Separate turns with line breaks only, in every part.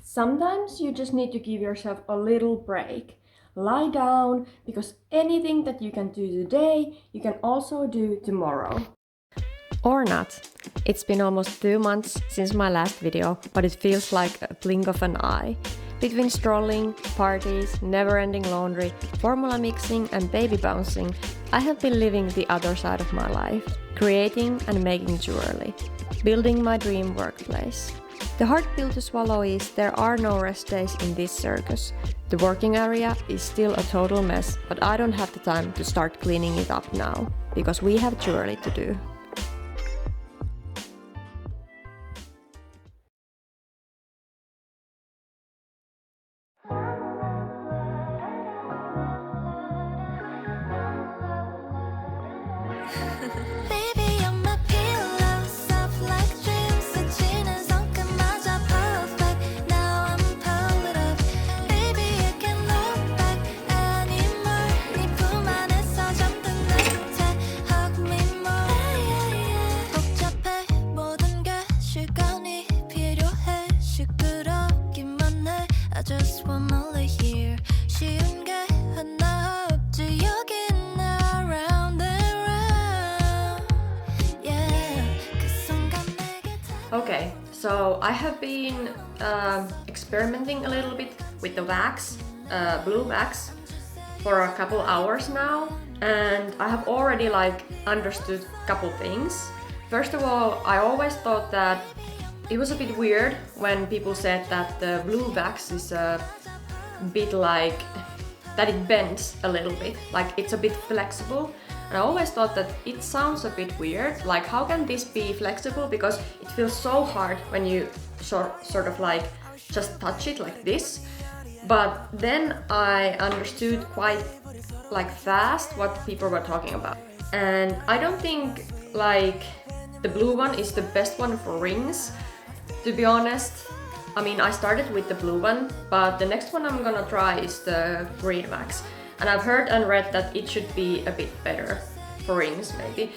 Sometimes you just need to give yourself a little break. Lie down, because anything that you can do today, you can also do tomorrow.
Or not. It's been almost 2 months since my last video, but it feels like a blink of an eye. Between strolling, parties, never-ending laundry, formula mixing and baby bouncing, I have been living the other side of my life, creating and making jewelry, building my dream workplace. The hard pill to swallow is there are no rest days in this circus. The working area is still a total mess, but I don't have the time to start cleaning it up now, because we have jewelry to do.
Okay, so I have been experimenting a little bit with the wax, blue wax, for a couple hours now, and I have already understood a couple things. First of all, I always thought that it was a bit weird when people said that the blue wax is a bit that it bends a little bit, like it's a bit flexible. And I always thought that it sounds a bit weird, like how can this be flexible, because it feels so hard when you sort of just touch it like this. But then I understood quite fast what people were talking about. And I don't think the blue one is the best one for rings, to be honest. I mean, I started with the blue one, but the next one I'm gonna try is the green wax. And I've heard and read that it should be a bit better for rings, maybe.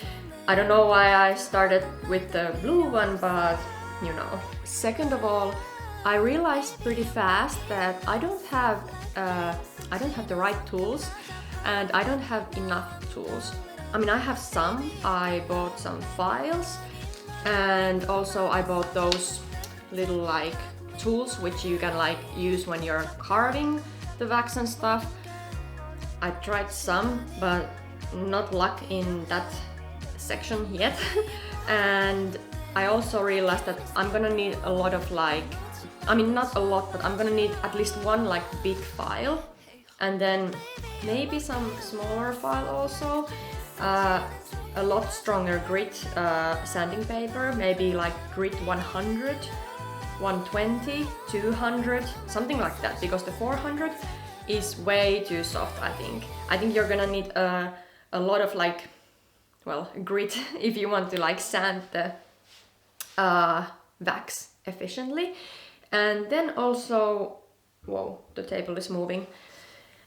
I don't know why I started with the blue one, but you know. Second of all, I realized pretty fast that I don't have the right tools, and I don't have enough tools. I mean, I have some. I bought some files, and also I bought those little tools which you can use when you're carving the wax and stuff. I tried some, but not luck in that section yet. And I also realized that I'm gonna need a lot of I mean, not a lot, but I'm gonna need at least one big file, and then maybe some smaller file also, a lot stronger grit sanding paper, maybe grit 100, 120, 200, something like that, because the 400 is way too soft, I think. I think you're gonna need a lot of grit if you want to sand the wax efficiently. And then also, whoa, the table is moving.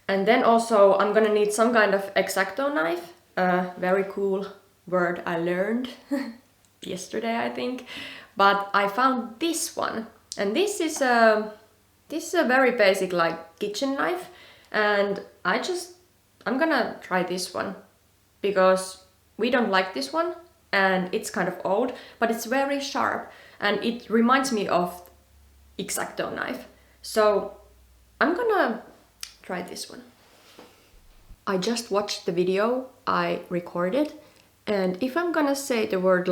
And then also I'm gonna need some kind of X-Acto knife, a very cool word I learned yesterday, I think. But I found this one, and this is a very basic kitchen knife, and I'm gonna try this one because we don't like this one and it's kind of old, but it's very sharp and it reminds me of X-Acto knife. So I'm gonna try this one. I just watched the video I recorded, and if I'm gonna say the word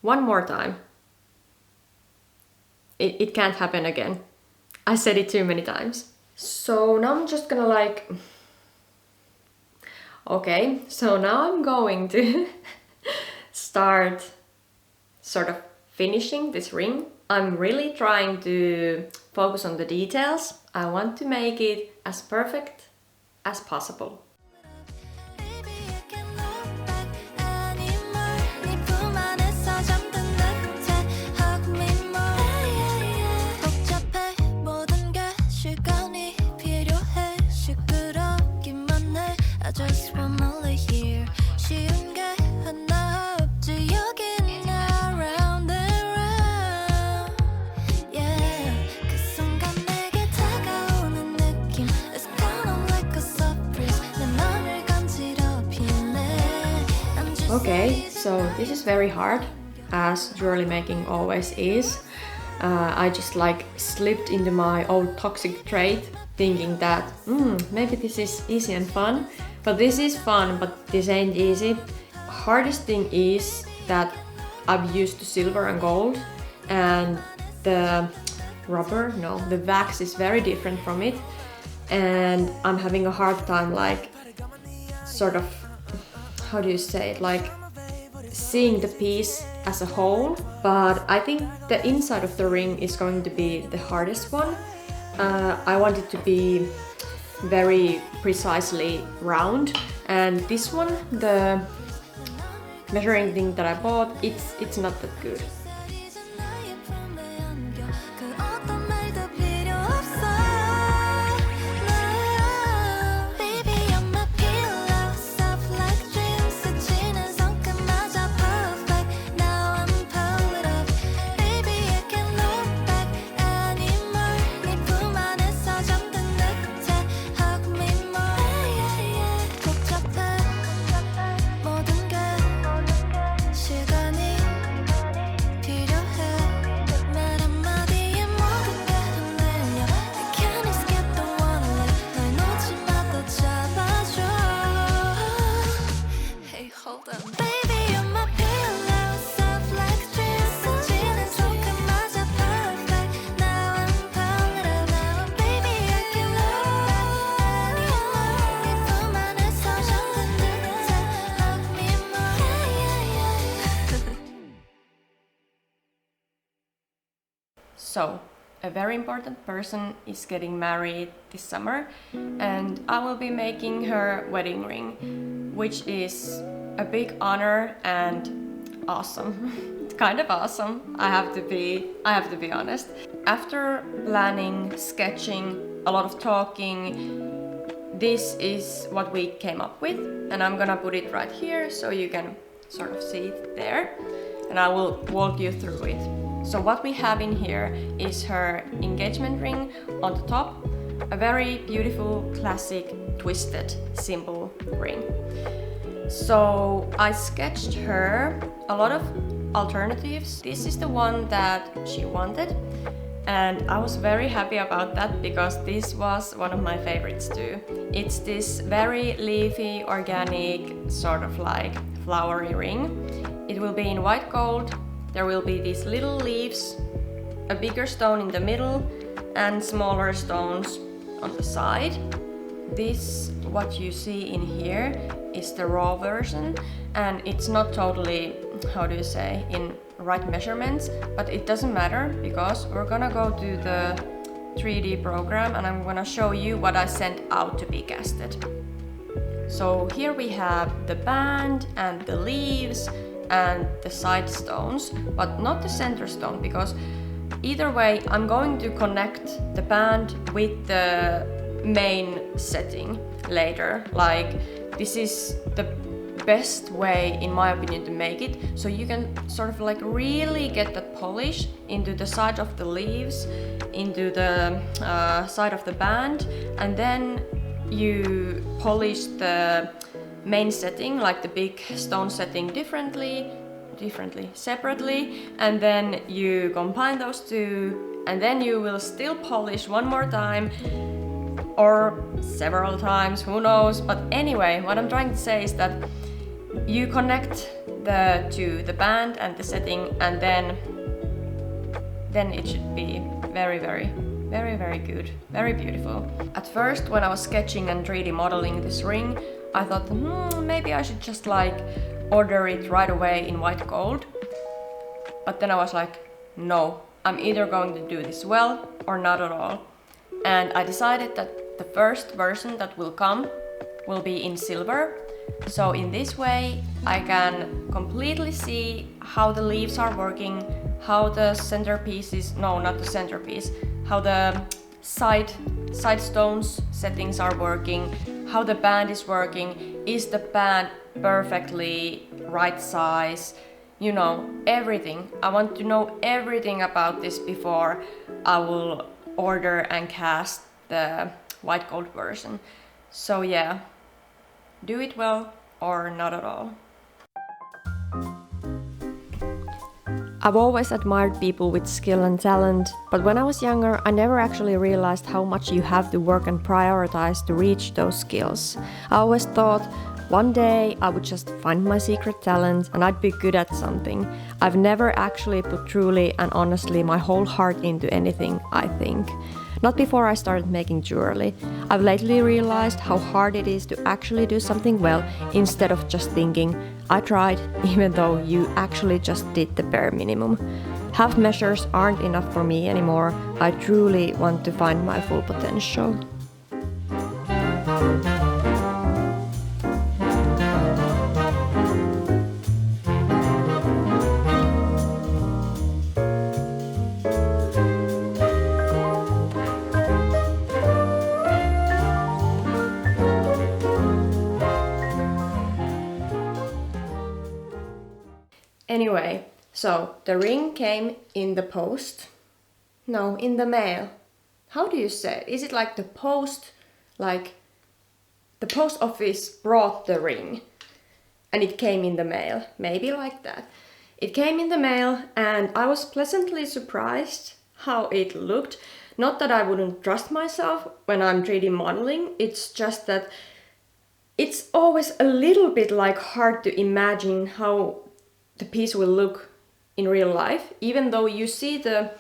one more time, it can't happen again. I said it too many times. So now I'm just gonna okay, so now I'm going to start sort of finishing this ring. I'm really trying to focus on the details. I want to make it as perfect as possible. Okay, so this is very hard, as jewelry making always is. I just like slipped into my old toxic trait, thinking that maybe this is easy and fun. But this is fun, but this ain't easy. Hardest thing is that I'm used to silver and gold, and the the wax is very different from it, and I'm having a hard time like sort of, how do you say it, like seeing the piece as a whole. But I think the inside of the ring is going to be the hardest one. I want it to be very precisely round, and this one, the measuring thing that I bought, it's not that good. So, a very important person is getting married this summer, and I will be making her wedding ring, which is a big honor and awesome. Kind of awesome, I have to be honest. After planning, sketching, a lot of talking, this is what we came up with, and I'm gonna put it right here so you can sort of see it there, and I will walk you through it. So what we have in here is her engagement ring on the top, a very beautiful, classic, twisted, simple ring. So I sketched her a lot of alternatives. This is the one that she wanted, and I was very happy about that because this was one of my favorites too. It's this very leafy, organic, sort of like flowery ring. It will be in white gold. There will be these little leaves, a bigger stone in the middle, and smaller stones on the side. This, what you see in here, is the raw version, and it's not totally, how do you say, in right measurements, but it doesn't matter because we're gonna go to the 3D program and I'm gonna show you what I sent out to be casted. So here we have the band and the leaves and the side stones, but not the center stone, because either way I'm going to connect the band with the main setting later. Like, this is the best way, in my opinion, to make it, so you can sort of like really get that polish into the side of the leaves, into the side of the band, and then you polish the main setting, like the big stone setting, separately, and then you combine those two, and then you will still polish one more time or several times, who knows. But anyway, what I'm trying to say is that you connect the two, the band and the setting, and then it should be very good, very beautiful. At first, when I was sketching and 3D modeling this ring, I thought, maybe I should just like order it right away in white gold. But then I was like, no, I'm either going to do this well or not at all. And I decided that the first version that will come will be in silver. So in this way, I can completely see how the leaves are working, how the centerpiece is, no, not the centerpiece, how the side stones settings are working, how the band is working, is the band perfectly right size, you know, everything. I want to know everything about this before I will order and cast the white gold version. So yeah, do it well or not at all.
I've always admired people with skill and talent, but when I was younger, I never actually realized how much you have to work and prioritize to reach those skills. I always thought one day I would just find my secret talent and I'd be good at something. I've never actually put truly and honestly my whole heart into anything, I think. Not before I started making jewelry. I've lately realized how hard it is to actually do something well instead of just thinking, I tried, even though you actually just did the bare minimum. Half measures aren't enough for me anymore. I truly want to find my full potential.
Anyway, so the ring came in the post. No, in the mail. How do you say it? Is it like the post, like the post office brought the ring and it came in the mail? Maybe like that. It came in the mail and I was pleasantly surprised how it looked. Not that I wouldn't trust myself when I'm 3D modeling, it's just that it's always a little bit like hard to imagine how the piece will look in real life, even though you see the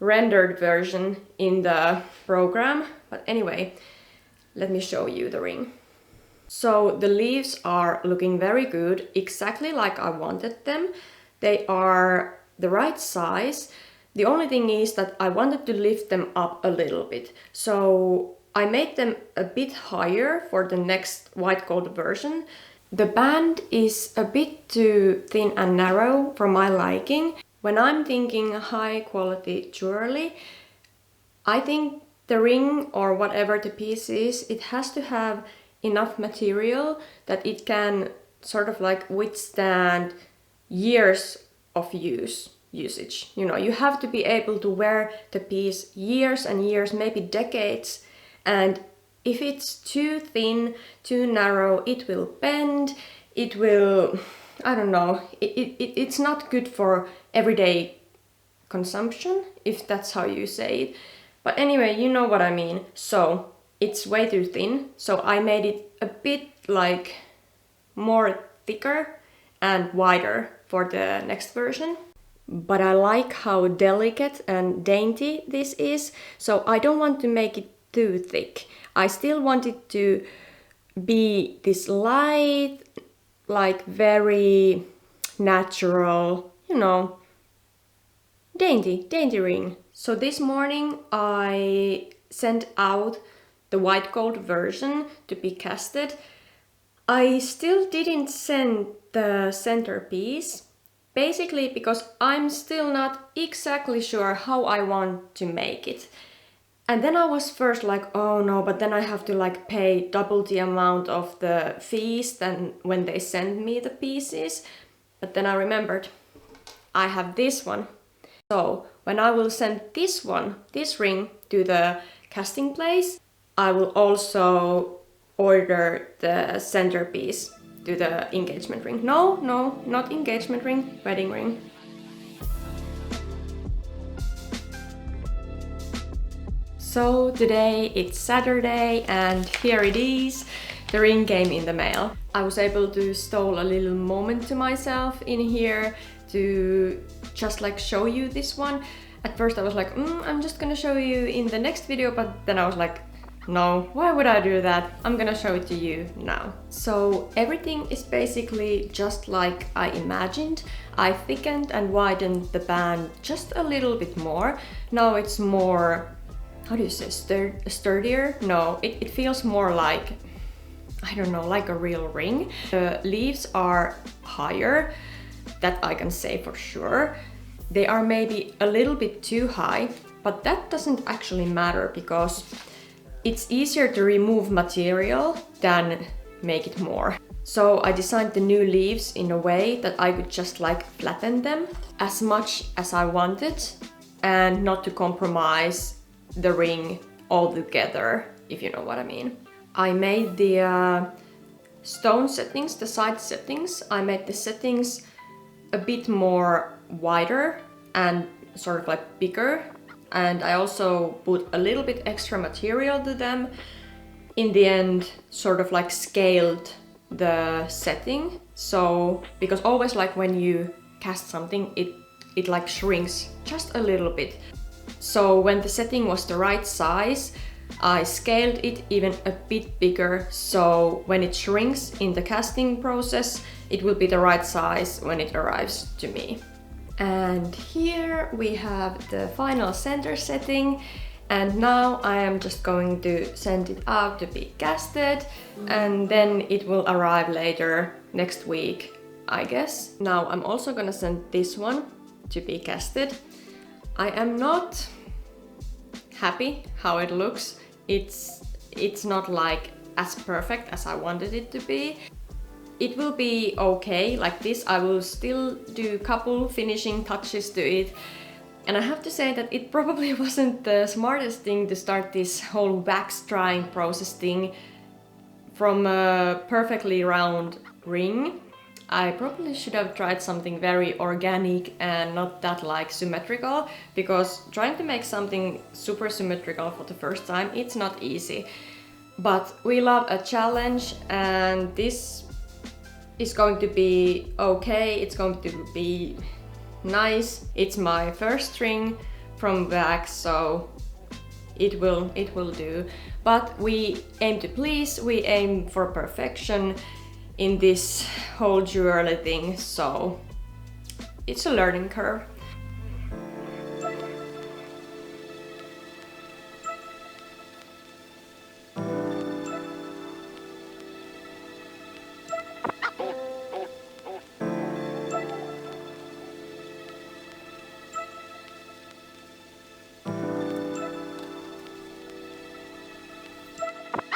rendered version in the program. But anyway, let me show you the ring. So the leaves are looking very good, exactly like I wanted them. They are the right size. The only thing is that I wanted to lift them up a little bit. So I made them a bit higher for the next white gold version. The band is a bit too thin and narrow for my liking. When I'm thinking high quality jewelry, I think the ring or whatever the piece is, it has to have enough material that it can sort of like withstand years of usage. You know, you have to be able to wear the piece years and years, maybe decades, and if it's too thin, too narrow, it will bend, it will, I don't know, it's not good for everyday consumption, if that's how you say it. But anyway, you know what I mean. So it's way too thin, so I made it a bit like more thicker and wider for the next version. But I like how delicate and dainty this is, so I don't want to make it too thick. I still want it to be this light, like very natural, you know, dainty ring. So this morning I sent out the white gold version to be casted. I still didn't send the centerpiece, basically because I'm still not exactly sure how I want to make it. And then I was first like, oh no, but then I have to like pay double the amount of the fees than when they send me the pieces. But then I remembered, I have this one. So when I will send this ring to the casting place, I will also order the centerpiece to the engagement ring. No, not engagement ring, wedding ring. So today it's Saturday and here it is. The ring came in the mail. I was able to stole a little moment to myself in here to just like show you this one. At first I was like, I'm just gonna show you in the next video, but then I was like, no, why would I do that? I'm gonna show it to you now. So everything is basically just like I imagined. I thickened and widened the band just a little bit more. Now it's more, how do you say, sturdier? No, it feels more like, I don't know, like a real ring. The leaves are higher, that I can say for sure. They are maybe a little bit too high, but that doesn't actually matter because it's easier to remove material than make it more. So I designed the new leaves in a way that I could just like flatten them as much as I wanted and not to compromise the ring altogether, if you know what I mean. I made the stone settings, the side settings, I made the settings a bit more wider and sort of like bigger, and I also put a little bit extra material to them. In the end, sort of like scaled the setting. So, because always like when you cast something, it like shrinks just a little bit. So when the setting was the right size, I scaled it even a bit bigger, so when it shrinks in the casting process, it will be the right size when it arrives to me. And here we have the final center setting, and now I am just going to send it out to be casted, and then it will arrive later next week, I guess. Now I'm also gonna send this one to be casted. I am not happy how it looks. It's not like as perfect as I wanted it to be. It will be okay like this. I will still do a couple finishing touches to it. And I have to say that it probably wasn't the smartest thing to start this whole wax drying process thing from a perfectly round ring. I probably should have tried something very organic and not that like symmetrical, because trying to make something super symmetrical for the first time, it's not easy. But we love a challenge, and this is going to be okay, it's going to be nice. It's my first string from wax, so it will do. But we aim to please, we aim for perfection in this whole jewelry thing, so it's a learning curve.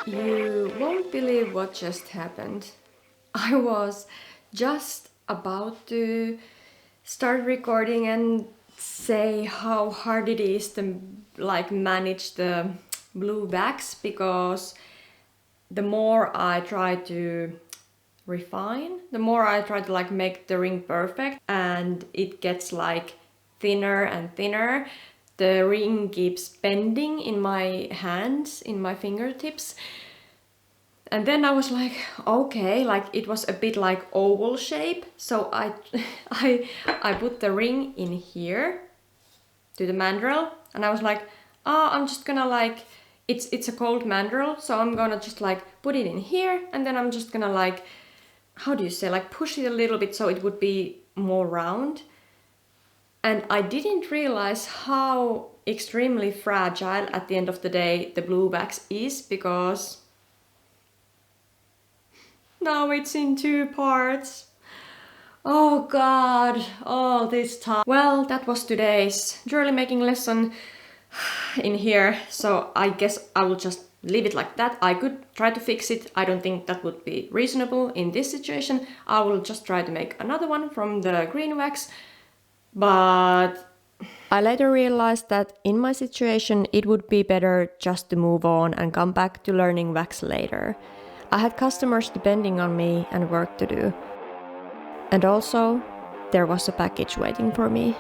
You won't believe what just happened. I was just about to start recording and say how hard it is to like manage the blue wax, because the more I try to refine, the more I try to like make the ring perfect, and it gets like thinner and thinner. The ring keeps bending in my hands, in my fingertips. And then I was like, okay, like it was a bit like oval shape. So I put the ring in here to the mandrel, and I was like, I'm just gonna like, it's a cold mandrel, so I'm gonna just like put it in here, and then I'm just gonna like, how do you say, like push it a little bit so it would be more round. And I didn't realize how extremely fragile at the end of the day the blue wax is, because now it's in 2 parts. Oh god, all this time. Well, that was today's jewelry making lesson in here, so I guess I will just leave it like that. I could try to fix it. I don't think that would be reasonable in this situation. I will just try to make another one from the green wax, but
I later realized that in my situation it would be better just to move on and come back to learning wax later. I had customers depending on me and work to do. And also, there was a package waiting for me.